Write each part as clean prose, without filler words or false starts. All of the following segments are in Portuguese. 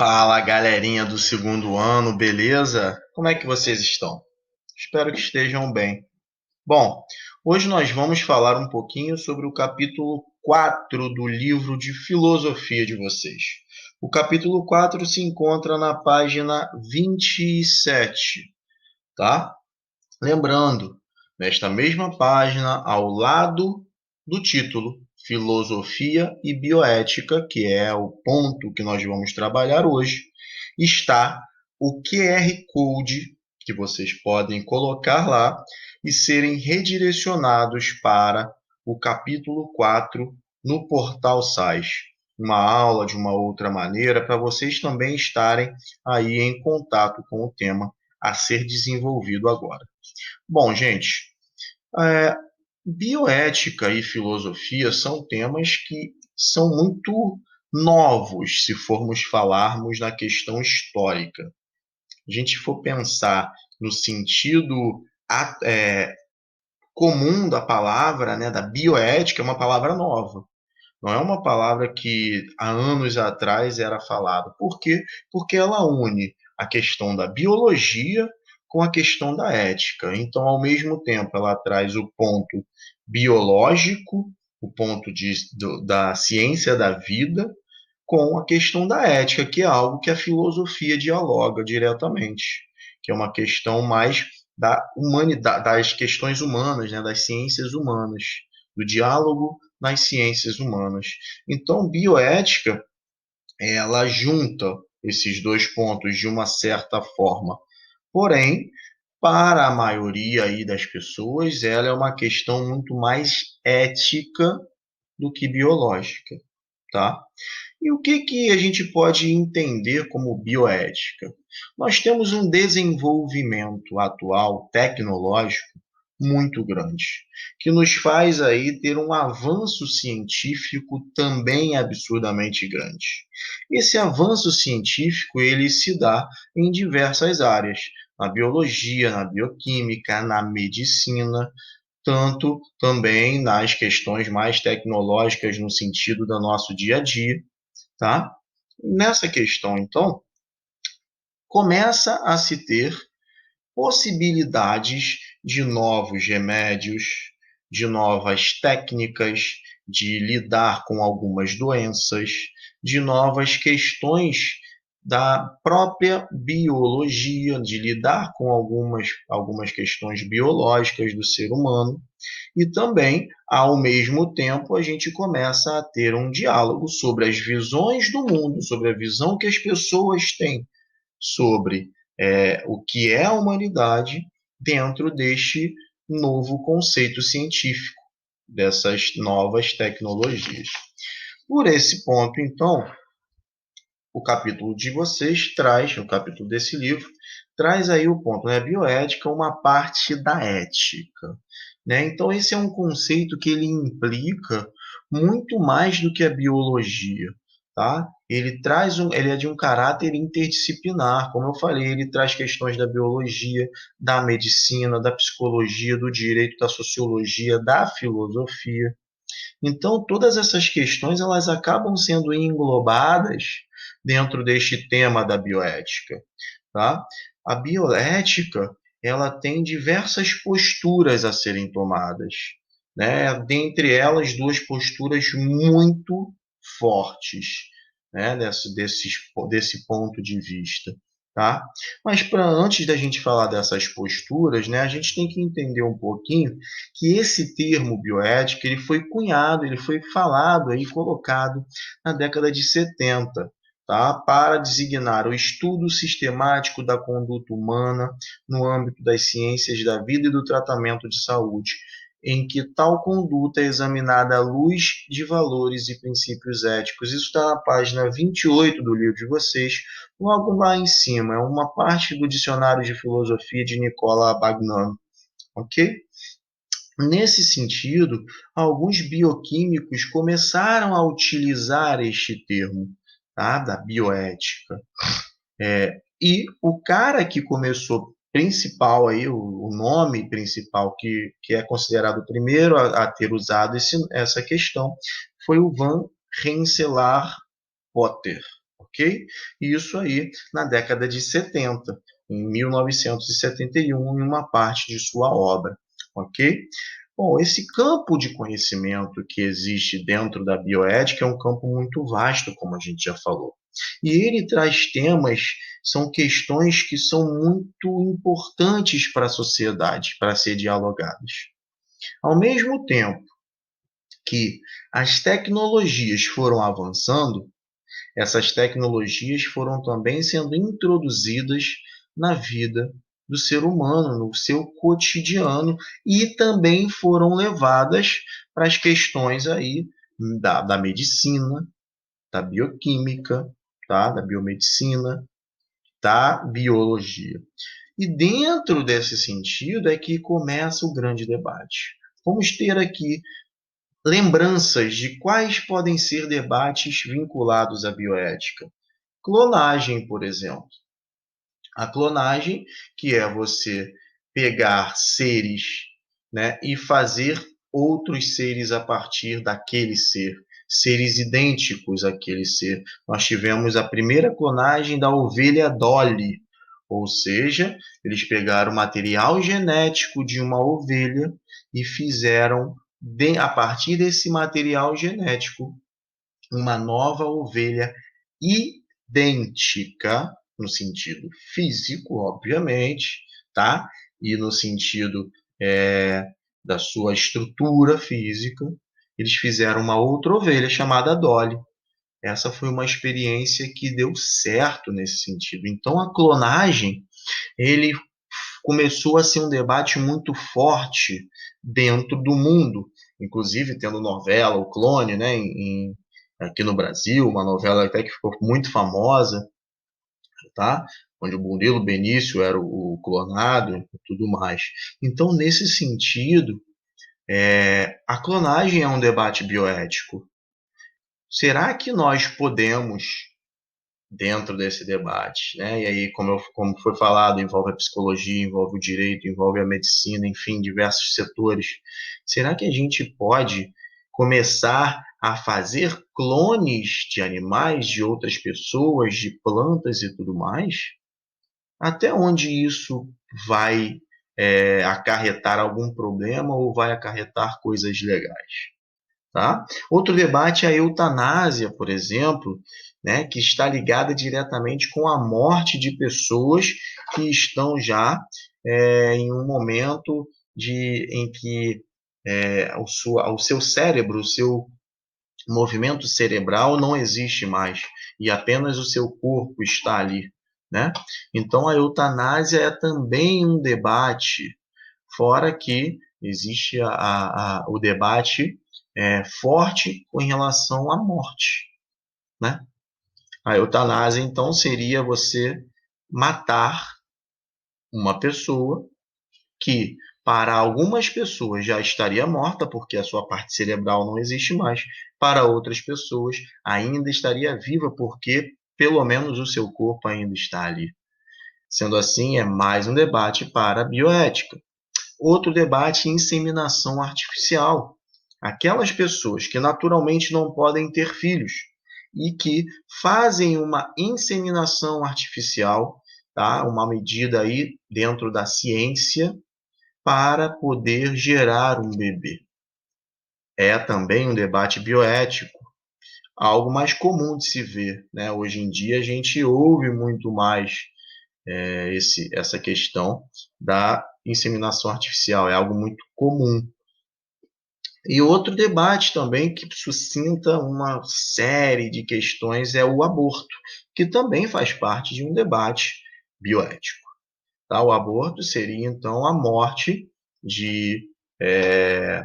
Fala, galerinha do segundo ano, beleza? Como é que vocês estão? Espero que estejam bem. Bom, hoje nós vamos falar um pouquinho sobre o capítulo 4 do livro de filosofia de vocês. O capítulo 4 se encontra na página 27, tá? Lembrando, nesta mesma página, ao lado do título, Filosofia e Bioética, que é o ponto que nós vamos trabalhar hoje, está o QR Code que vocês podem colocar lá e serem redirecionados para o capítulo 4 no portal SAIS. Uma aula de uma outra maneira para vocês também estarem aí em contato com o tema a ser desenvolvido agora. Bom, gente, é, bioética e filosofia são temas que são muito novos se formos falarmos na questão histórica. A gente for pensar no sentido comum da palavra, né, da bioética, é uma palavra nova. Não é uma palavra que há anos atrás era falada. Por quê? Porque ela une a questão da biologia com a questão da ética. Então, ao mesmo tempo, ela traz o ponto biológico, o ponto da ciência da vida, com a questão da ética, que é algo que a filosofia dialoga diretamente, que é uma questão mais da humanidade, das questões humanas, né, das ciências humanas, do diálogo nas ciências humanas. Então, bioética, ela junta esses dois pontos de uma certa forma. Porém, para a maioria aí das pessoas, ela é uma questão muito mais ética do que biológica, tá? E o que, que a gente pode entender como bioética? Nós temos um desenvolvimento atual tecnológico muito grande, que nos faz aí ter um avanço científico também absurdamente grande. Esse avanço científico ele se dá em diversas áreas, na biologia, na bioquímica, na medicina, tanto também nas questões mais tecnológicas no sentido do nosso dia a dia, tá? Nessa questão, então, começa a se ter possibilidades de novos remédios, de novas técnicas de lidar com algumas doenças, de novas questões da própria biologia, de lidar com algumas questões biológicas do ser humano, e também, ao mesmo tempo, a gente começa a ter um diálogo sobre as visões do mundo, sobre a visão que as pessoas têm sobre o que é a humanidade dentro deste novo conceito científico, dessas novas tecnologias. Por esse ponto, então, o capítulo de vocês traz, o capítulo desse livro, traz aí o ponto, né? Bioética, uma parte da ética. Né? Então, esse é um conceito que ele implica muito mais do que a biologia. Tá? Ele é de um caráter interdisciplinar, como eu falei, ele traz questões da biologia, da medicina, da psicologia, do direito, da sociologia, da filosofia. Então, todas essas questões elas acabam sendo englobadas dentro deste tema da bioética, tá? A bioética, ela tem diversas posturas a serem tomadas, né? Dentre elas, duas posturas muito fortes, né? Desse ponto de vista. Tá? Mas antes da gente falar dessas posturas, né, a gente tem que entender um pouquinho que esse termo bioética ele foi cunhado, ele foi falado e colocado na década de 70, tá? Para designar o estudo sistemático da conduta humana no âmbito das ciências da vida e do tratamento de saúde, em que tal conduta é examinada à luz de valores e princípios éticos. Isso está na página 28 do livro de vocês, logo lá em cima. É uma parte do dicionário de filosofia de Nicola Bagnano, ok? Nesse sentido, alguns bioquímicos começaram a utilizar este termo, tá? Da bioética. E o cara que começou principal aí, o nome principal que é considerado o primeiro a ter usado essa questão foi o Van Rensselaer Potter, ok? E isso aí na década de 70, em 1971, em uma parte de sua obra, ok? Bom, esse campo de conhecimento que existe dentro da bioética é um campo muito vasto, como a gente já falou. E ele traz temas, são questões que são muito importantes para a sociedade, para ser dialogadas. Ao mesmo tempo que as tecnologias foram avançando, essas tecnologias foram também sendo introduzidas na vida do ser humano, no seu cotidiano, e também foram levadas para as questões aí da medicina, da bioquímica, tá? Da biomedicina, da biologia. E dentro desse sentido é que começa o grande debate. Vamos ter aqui lembranças de quais podem ser debates vinculados à bioética. Clonagem, por exemplo. A clonagem, que é você pegar seres, né, e fazer outros seres a partir daquele ser, seres idênticos àquele ser. Nós tivemos a primeira clonagem da ovelha Dolly, ou seja, eles pegaram o material genético de uma ovelha e fizeram, a partir desse material genético, uma nova ovelha idêntica, no sentido físico, obviamente, tá? E no sentido da sua estrutura física. Eles fizeram uma outra ovelha chamada Dolly. Essa foi uma experiência que deu certo nesse sentido. Então, a clonagem, ele começou a ser um debate muito forte dentro do mundo, inclusive tendo novela, o Clone, né, aqui no Brasil, uma novela até que ficou muito famosa, tá? Onde o Murilo Benício era o clonado e tudo mais. Então, nesse sentido, a clonagem é um debate bioético. Será que nós podemos, dentro desse debate, né? E aí, como foi falado, envolve a psicologia, envolve o direito, envolve a medicina, enfim, diversos setores. Será que a gente pode começar a fazer clones de animais, de outras pessoas, de plantas e tudo mais? Até onde isso vai acarretar algum problema ou vai acarretar coisas legais? Tá? Outro debate é a eutanásia, por exemplo, né, que está ligada diretamente com a morte de pessoas que estão já em um momento em que o seu cérebro, o seu movimento cerebral não existe mais e apenas o seu corpo está ali, né? Então a eutanásia é também um debate, fora que existe o debate forte com relação à morte, né? A eutanásia, então, seria você matar uma pessoa que, para algumas pessoas, já estaria morta, porque a sua parte cerebral não existe mais, para outras pessoas, ainda estaria viva, porque pelo menos o seu corpo ainda está ali. Sendo assim, é mais um debate para a bioética. Outro debate é inseminação artificial. Aquelas pessoas que naturalmente não podem ter filhos e que fazem uma inseminação artificial, tá? Uma medida aí dentro da ciência para poder gerar um bebê. É também um debate bioético, algo mais comum de se ver, né? Hoje em dia a gente ouve muito mais essa questão da inseminação artificial, é algo muito comum. E outro debate também que suscita uma série de questões é o aborto, que também faz parte de um debate bioético. Tá? O aborto seria, então, a morte de, é,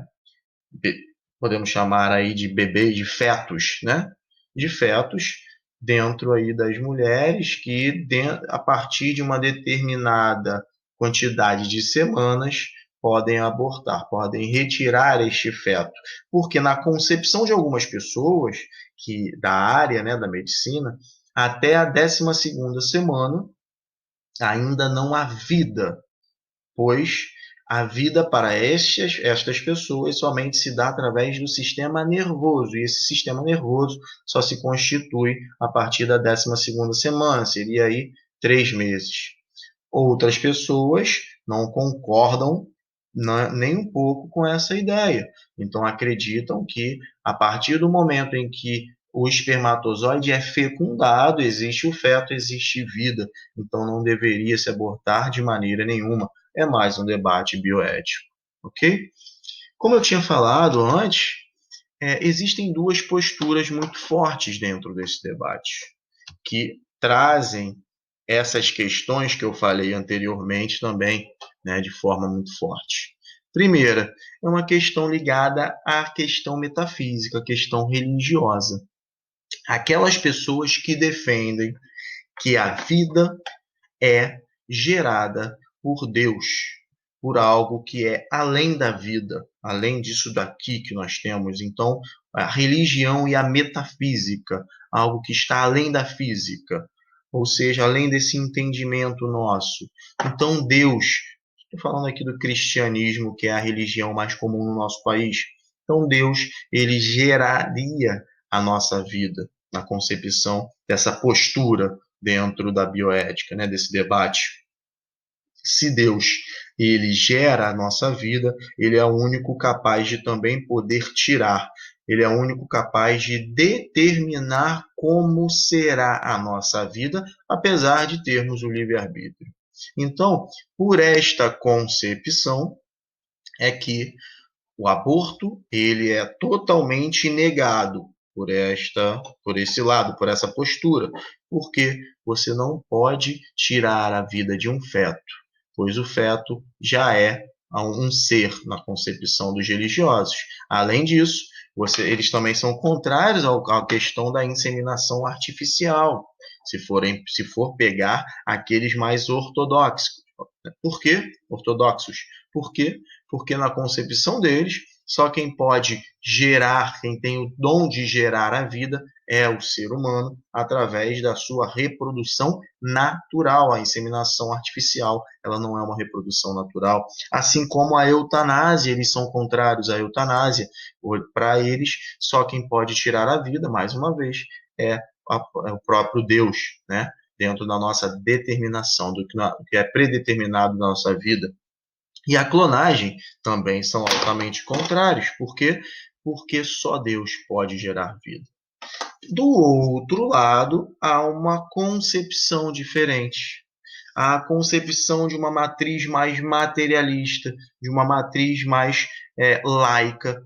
podemos chamar aí de bebês, de fetos, né? De fetos dentro aí das mulheres que, a partir de uma determinada quantidade de semanas, podem abortar, podem retirar este feto. Porque na concepção de algumas pessoas da área, né, da medicina, até a 12ª semana ainda não há vida, pois A vida para estas pessoas somente se dá através do sistema nervoso, e esse sistema nervoso só se constitui a partir da 12ª semana, seria aí 3 meses. Outras pessoas não concordam nem um pouco com essa ideia. Então acreditam que a partir do momento em que o espermatozoide é fecundado, existe o feto, existe vida. Então não deveria se abortar de maneira nenhuma. É mais um debate bioético, ok? Como eu tinha falado antes, existem duas posturas muito fortes dentro desse debate, que trazem essas questões que eu falei anteriormente também, né, de forma muito forte. Primeira, é uma questão ligada à questão metafísica, à questão religiosa. Aquelas pessoas que defendem que a vida é gerada por Deus, por algo que é além da vida, além disso daqui que nós temos. Então, a religião e a metafísica, algo que está além da física, ou seja, além desse entendimento nosso. Então, Deus, estou falando aqui do cristianismo, que é a religião mais comum no nosso país. Então, Deus, ele geraria a nossa vida na concepção dessa postura dentro da bioética, né, desse debate. Se Deus ele gera a nossa vida, ele é o único capaz de também poder tirar. Ele é o único capaz de determinar como será a nossa vida, apesar de termos o livre-arbítrio. Então, por esta concepção, é que o aborto ele é totalmente negado por esse lado, por essa postura, porque você não pode tirar a vida de um feto, pois o feto já é um ser na concepção dos religiosos. Além disso, eles também são contrários à questão da inseminação artificial, se for pegar aqueles mais ortodoxos. Por quê? Ortodoxos. Por quê? Porque na concepção deles, só quem pode gerar, quem tem o dom de gerar a vida, é o ser humano, através da sua reprodução natural. A inseminação artificial, ela não é uma reprodução natural. Assim como a eutanásia, eles são contrários à eutanásia. Para eles, só quem pode tirar a vida, mais uma vez, é o próprio Deus, né? Dentro da nossa determinação, do que é predeterminado na nossa vida. E a clonagem também são altamente contrários. Por quê? Porque só Deus pode gerar vida. Do outro lado, há uma concepção diferente. Há a concepção de uma matriz mais materialista, de uma matriz mais laica,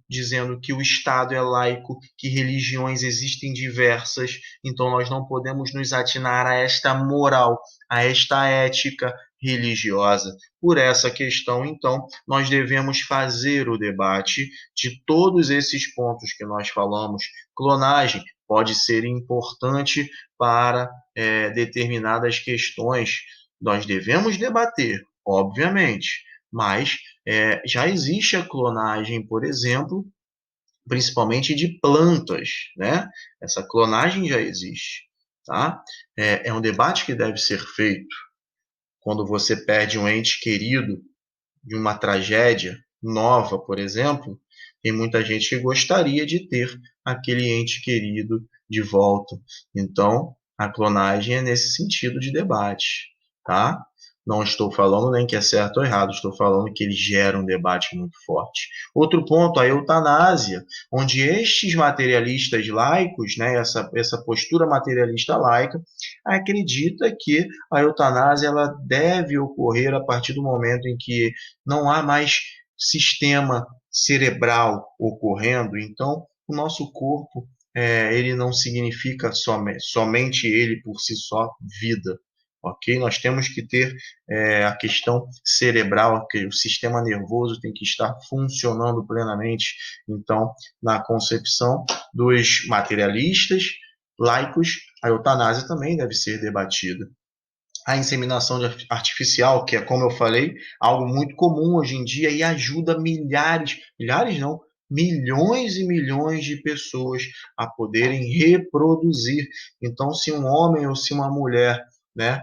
dizendo que o Estado é laico, que religiões existem diversas, então nós não podemos nos atinar a esta moral, a esta ética religiosa. Por essa questão, então, nós devemos fazer o debate de todos esses pontos que nós falamos. Clonagem pode ser importante para determinadas questões. Nós devemos debater, obviamente, mas já existe a clonagem, por exemplo, principalmente de plantas, né? Essa clonagem já existe, tá? É um debate que deve ser feito. Quando você perde um ente querido de uma tragédia nova, por exemplo, tem muita gente que gostaria de ter aquele ente querido de volta. Então, a clonagem é nesse sentido de debate, tá? Não estou falando nem que é certo ou errado, estou falando que ele gera um debate muito forte. Outro ponto, a eutanásia, onde estes materialistas laicos, né, essa postura materialista laica, acredita que a eutanásia ela deve ocorrer a partir do momento em que não há mais sistema cerebral ocorrendo, então o nosso corpo ele não significa somente ele por si só vida, ok? Nós temos que ter a questão cerebral, que o sistema nervoso tem que estar funcionando plenamente. Então, na concepção dos materialistas laicos, a eutanásia também deve ser debatida. A inseminação artificial, que é, como eu falei, algo muito comum hoje em dia e ajuda milhares não, milhões e milhões de pessoas a poderem reproduzir. Então, se um homem ou se uma mulher, né,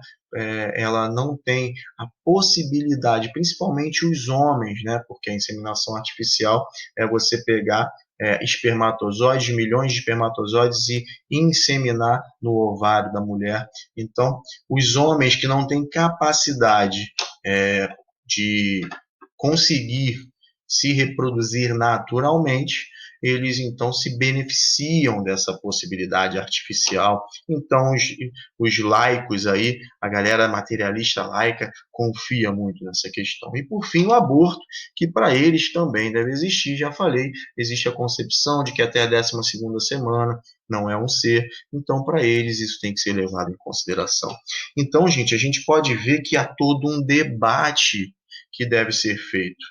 ela não tem a possibilidade, principalmente os homens, né, porque a inseminação artificial é você pegar espermatozoides, milhões de espermatozoides e inseminar no ovário da mulher. Então, os homens que não têm capacidade de conseguir se reproduzir naturalmente, eles então se beneficiam dessa possibilidade artificial. Então, os laicos aí, a galera materialista laica, confia muito nessa questão. E, por fim, o aborto, que para eles também deve existir, já falei, existe a concepção de que até a 12ª semana não é um ser, então para eles isso tem que ser levado em consideração. Então, gente, a gente pode ver que há todo um debate que deve ser feito.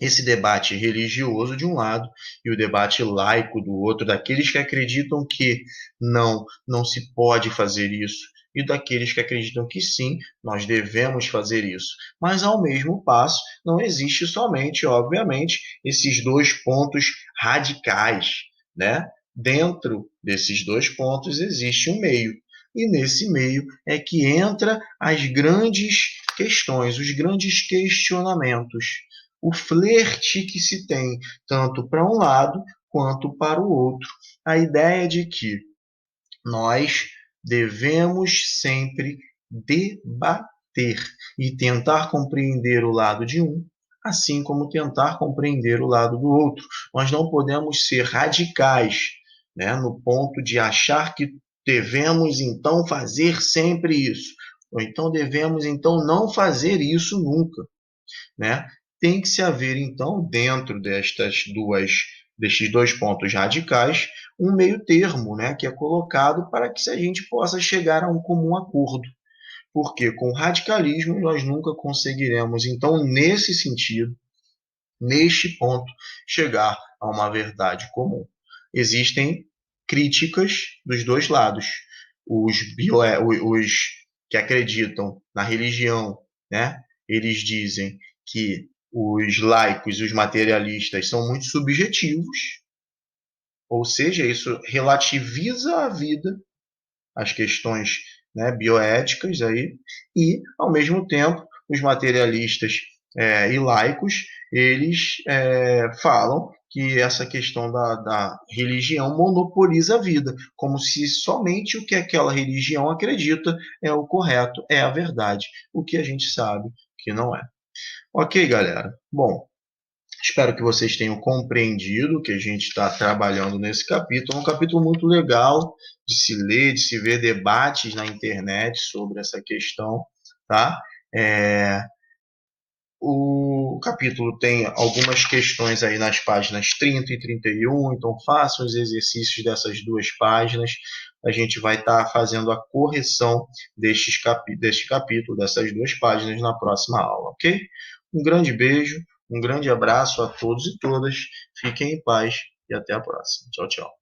Esse debate religioso de um lado e o debate laico do outro, daqueles que acreditam que não se pode fazer isso e daqueles que acreditam que sim, nós devemos fazer isso. Mas ao mesmo passo, não existe somente, obviamente, esses dois pontos radicais, né? Dentro desses dois pontos existe um meio. E nesse meio é que entra as grandes questões, os grandes questionamentos, o flerte que se tem tanto para um lado quanto para o outro. A ideia de que nós devemos sempre debater e tentar compreender o lado de um, assim como tentar compreender o lado do outro. Nós não podemos ser radicais, né, no ponto de achar que devemos então fazer sempre isso, ou então devemos então não fazer isso nunca, né? Tem que se haver, então, dentro destes dois pontos radicais, um meio termo, né, que é colocado para que a gente possa chegar a um comum acordo. Porque com o radicalismo nós nunca conseguiremos, então, nesse sentido, neste ponto, chegar a uma verdade comum. Existem críticas dos dois lados. Os que acreditam na religião, né, eles dizem que os laicos e os materialistas são muito subjetivos, ou seja, isso relativiza a vida, as questões, né, bioéticas aí, e, ao mesmo tempo, os materialistas e laicos, eles falam que essa questão da religião monopoliza a vida, como se somente o que aquela religião acredita é o correto, é a verdade, o que a gente sabe que não é. Ok, galera? Bom, espero que vocês tenham compreendido o que a gente está trabalhando nesse capítulo. É um capítulo muito legal de se ler, de se ver debates na internet sobre essa questão, tá? É, o capítulo tem algumas questões aí nas páginas 30 e 31, então façam os exercícios dessas duas páginas. A gente vai estar fazendo a correção deste capítulo, dessas duas páginas, na próxima aula, ok? Um grande beijo, um grande abraço a todos e todas. Fiquem em paz e até a próxima. Tchau, tchau.